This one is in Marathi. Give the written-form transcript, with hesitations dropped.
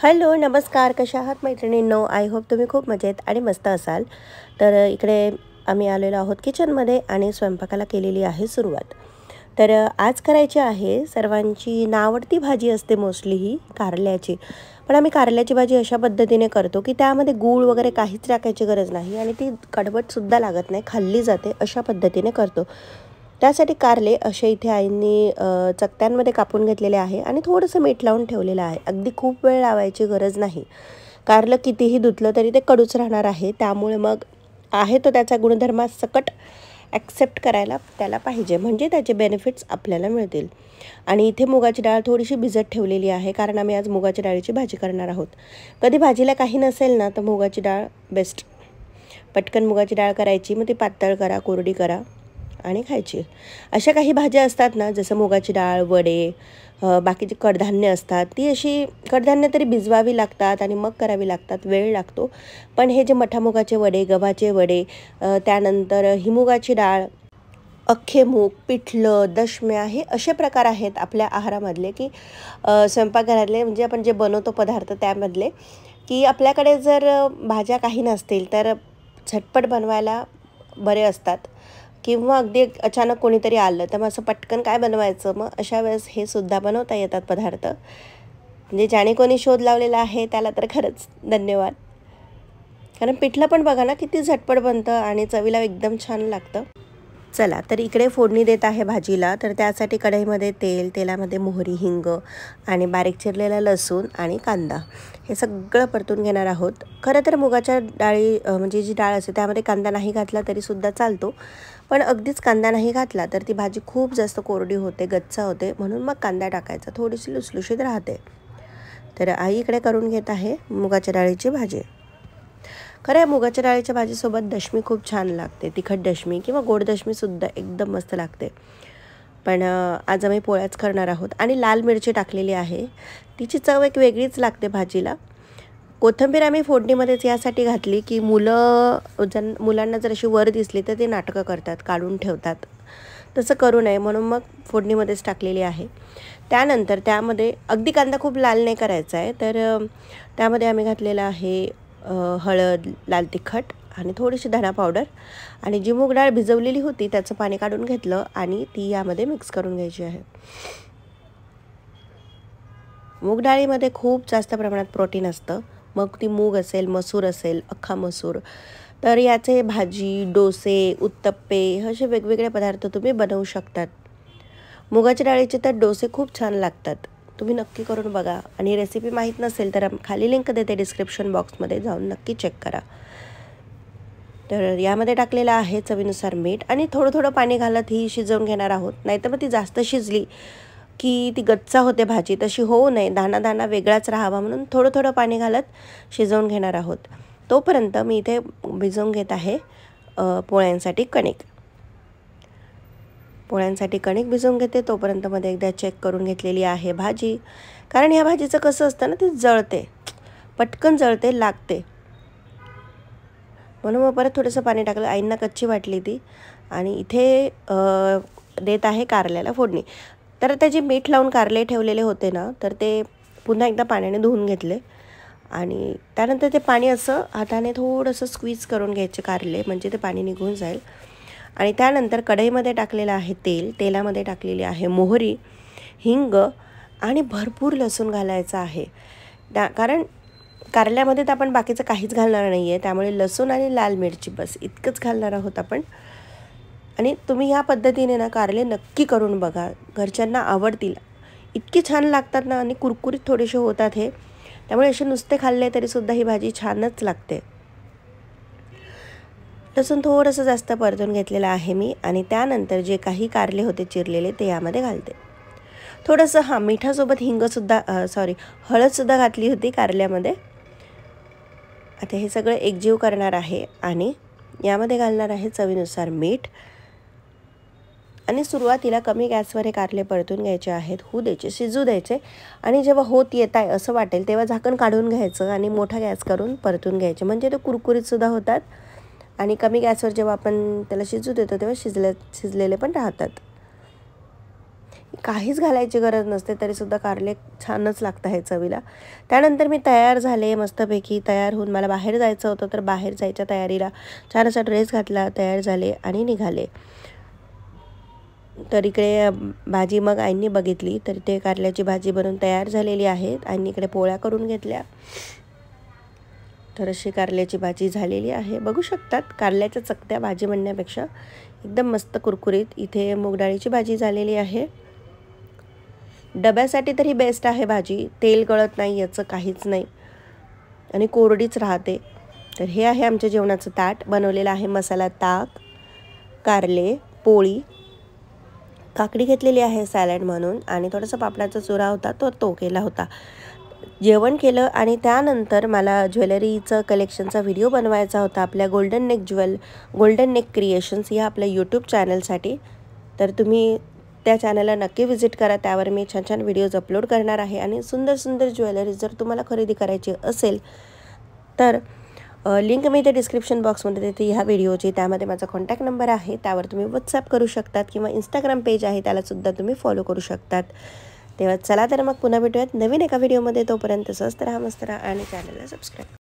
हॅलो नमस्कार, कशा आहात मैत्रिणींनो? आय होप तुम्ही खूप मजेत आणि मस्त असाल. तर इकडे आम्ही आलेलो आहोत किचनमध्ये आणि स्वयंपाकाला केलेली आहे सुरुवात. तर आज करायची आहे सर्वांची नावडती भाजी असते मोस्टली ही कारल्याची. पण आम्ही कारल्याची भाजी अशा पद्धतीने करतो की त्यामध्ये गूळ वगैरे काहीच टाकायची गरज नाही आणि ती कडवटसुद्धा लागत नाही, खाल्ली जाते अशा पद्धतीने करतो. त्यासाठी कारले असे इथे आईंनी चकत्यांमध्ये कापून घेतलेले आहे आणि थोडंसं मीठ लावून ठेवलेलं आहे. अगदी खूप वेळ लावायची गरज नाही. कारलं कितीही धुतलं तरी ते कडूच राहणार आहे. त्यामुळे मग आहे तो त्याचा गुणधर्म सकट ॲक्सेप्ट करायला त्याला पाहिजे, म्हणजे त्याचे बेनिफिट्स आपल्याला मिळतील. आणि इथे मुगाची डाळ थोडीशी भिजत ठेवलेली आहे, कारण आम्ही आज मुगाच्या डाळीची भाजी करणार आहोत. कधी भाजीला काही नसेल ना तर मुगाची डाळ बेस्ट. पटकन मुगाची डाळ करायची, मग ती पातळ करा, कोरडी करा आणि खायची. अशा काही भाज्या असतात ना, जसं मुगाची डाळ, वडे, बाकीची कडधान्य असतात, ती अशी कडधान्य तरी भिजवावी लागतात आणि मग करावी लागतात, वेळ लागतो. पण हे जे मठामुगाचे वडे, गव्हाचे वडे, त्यानंतर ही मुगाची डाळ, अख्खे मूग, पिठलं, दशम्या, हे असे प्रकार आहेत आपल्या आहारामधले की स्वयंपाकघरातले, म्हणजे आपण जे बनवतो पदार्थ त्यामधले, की आपल्याकडे जर भाज्या काही नसतील तर झटपट बनवायला बरे असतात. किंवा अगदी अचानक कोणीतरी आलं तर मग असं पटकन काय बनवायचं, मग अशा वेळेस हे सुद्धा बनवता येतात पदार्थ. म्हणजे ज्याने कोणी शोध लावलेला आहे त्याला तर खरंच धन्यवाद. कारण पिठलं पण बघा ना किती झटपट बनतं आणि चवीला एकदम छान लागतं. चला तर इकडे फोडणी देत आहे भाजीला. तर त्यासाठी कढईमध्ये तेल, तेलामध्ये मोहरी, हिंग आणि बारीक चिरलेला लसूण आणि कांदा हे सगळं परतून घेणार आहोत. खरं तर मुगाच्या डाळी म्हणजे जी डाळ असते त्यामध्ये कांदा नाही घातला तरीसुद्धा चालतो, पण अगदीच कांदा नाही घातला तर ती भाजी खूप जास्त कोरडी होते, गच्चा होते, म्हणून मग कांदा टाकायचा, थोडीशी लुसलुशीत राहते. तर आई इकडे करून घेत आहे मुगाच्या डाळीची भाजी. खरं आहे, मुगाच्या डाळीच्या भाजीसोबत दशमी खूप छान लागते. तिखट दशमी किंवा गोड दशमीसुद्धा एकदम मस्त लागते. पण आज आम्ही पोळ्याच करणार आहोत आणि लाल मिरची टाकलेली आहे. तिची चव एक वेगळीच लागते भाजीला. कोथिंबीर आम्ही फोडणीमध्येच यासाठी घातली की मुलांना जर अशी वर दिसली तर ते नाटकं करतात, काढून ठेवतात. तसं करू नये म्हणून मग फोडणीमध्येच टाकलेली आहे. त्यानंतर त्यामध्ये अगदी कांदा खूप लाल नाही करायचा आहे, तर त्यामध्ये आम्ही घातलेलं आहे हळद, लाल तिखट आणि थोडीशी धना पावडर. आणि जी मूग डाळ भिजवलेली होती त्याचं पाणी काढून घेतलं आणि ती यामध्ये मिक्स करून घ्यायची आहे. मूग डाळीमध्ये खूप जास्त प्रमाणात प्रोटीन असतं. मग ती मूग असेल, मसूर असेल, अख्खा मसूर, तर याचे भाजी, डोसे, उत्तप्पे असे वेगवेगळे पदार्थ तुम्ही बनवू शकतात. मुगाच्या डाळीचे तर डोसे खूप छान लागतात. तुम्ही नक्की करून बघा आणि रेसिपी माहीत नसेल तर खाली लिंक देते डिस्क्रिप्शन बॉक्समध्ये, जाऊन नक्की चेक करा. तर यामध्ये टाकलेलं आहे चवीनुसार मीठ आणि थोडं थोडं पाणी घालत ही शिजवून घेणार आहोत. नाहीतर मग ती जास्त शिजली की ती गच्चा होते भाजी, तशी होऊ नये, दाणा दाणा वेगळाच राहावा म्हणून थोडं थोडं पाणी घालत शिजवून घेणार आहोत. तोपर्यंत मी इथे भिजवून घेत आहे पोळ्यांसाठी कणिक. पोळ्यांसाठी कणिक भिजवून घेते, तोपर्यंत मध्ये एकदा चेक करून घेतलेली आहे भाजी. कारण ह्या भाजीचं कसं असतं ना, ती जळते, पटकन जळते, लागते, म्हणून मग परत थोडंसं पाणी टाकलं. आईंना कच्ची वाटली ती आणि इथे देत आहे कारल्याला फोडणी. तर त्याची मीठ लावून कारले ठेवलेले होते ना, तर ते पुन्हा एकदा पाण्याने धुवून घेतले आणि त्यानंतर ते पाणी असं हाताने थोडंसं स्क्वीज करून घ्यायचे कारले, म्हणजे ते पाणी निघून जाईल. आणि त्यानंतर कढईमध्ये टाकलेलं आहे तेल, तेलामध्ये टाकलेली आहे मोहरी, हिंग आणि भरपूर लसूण घालायचं आहे. कारण कारल्यामध्ये तर आपण बाकीचं काहीच घालणार नाही आहे, त्यामुळे लसूण आणि लाल मिरची बस इतकंच घालणार आहोत आपण. आणि तुम्ही ह्या पद्धतीने ना कारले नक्की करून बघा, घरच्यांना आवडतील. इतकी छान लागतात ना आणि कुरकुरीत थोडेसे होतात हे, त्यामुळे असे नुसते खाल्ले तरीसुद्धा ही भाजी छानच लागते. लसूण थोडंसं जास्त परतून घेतलेलं आहे मी आणि त्यानंतर जे काही कारले होते चिरलेले ते यामध्ये घालते. थोडंसं मिठासोबत हळदसुद्धा घातली होती कारल्यामध्ये. आता हे सगळं एकजीव करणार आहे आणि यामध्ये घालणार आहे चवीनुसार मीठ आणि सुरुवातीला कमी गॅसवर हे कारले परतून घ्यायचे आहेत, होऊ द्यायचे, शिजू द्यायचे. आणि जेव्हा होत येत आहे असं वाटेल तेव्हा झाकण काढून घ्यायचं आणि मोठा गॅस करून परतून घ्यायचे, म्हणजे ते कुरकुरीतसुद्धा होतात आणि कमी गॅसवर जेव्हा आपण त्याला शिजू देतो तेव्हा शिजलेले पण राहतात. काहीच घालायची गरज नसते तरीसुद्धा कारले छानच लागतं आहे चवीला. त्यानंतर मी तयार झाले, मस्तपैकी तयार होऊन मला बाहेर जायचं होतं, तर बाहेर जायच्या तयारीला छान असा ड्रेस घातला, तयार झाले आणि निघाले. तर इकडे भाजी मग आईंनी बघितली, तर ते कारल्याची भाजी बनवून तयार झालेली आहे. आईंनी इकडे पोळ्या करून घेतल्या. तर अशी कारल्याची भाजी झालेली आहे. बघू शकतात, कारल्याच्या चकत्या भाजी म्हणण्यापेक्षा एकदम मस्त कुरकुरीत. इथे मूग डाळीची भाजी झालेली आहे. डब्यासाठी तर ही बेस्ट आहे भाजी. तेल गळत नाही, याचं काहीच नाही आणि कोरडीच राहते. तर हे आहे आमच्या जेवणाचं ताट. बनवलेलं आहे मसाला ताक, कारले, पोळी, काकडी घेतलेली आहे सॅलड म्हणून आणि थोडासा पापडाचा चुरा होता, तो केला होता. जेवण केलं आणि त्यानंतर मला ज्वेलरीचं कलेक्शनचा व्हिडिओ बनवायचा होता आपल्या गोल्डन नेक क्रिएशन्स या आपल्या यूट्यूब चॅनलसाठी. तर तुम्ही त्या चॅनलला नक्की व्हिजिट करा. त्यावर मी छान छान व्हिडिओज अपलोड करणार आहे आणि सुंदर सुंदर ज्वेलरी जर तुम्हाला खरेदी करायची असेल तर लिंक मी इथे डिस्क्रिप्शन बॉक्समध्ये देते ह्या व्हिडिओची. त्यामध्ये माझा कॉन्टॅक्ट नंबर आहे, त्यावर तुम्ही व्हॉट्सॲप करू शकतात किंवा इंस्टाग्राम पेज आहे त्यालासुद्धा तुम्ही फॉलो करू शकतात. तेव्हा चला तर मग पुन्हा भेटूयात नवीन एका व्हिडिओमध्ये. तोपर्यंत स्वस्त राहा, मस्त राहा आणि चॅनलला सबस्क्राईब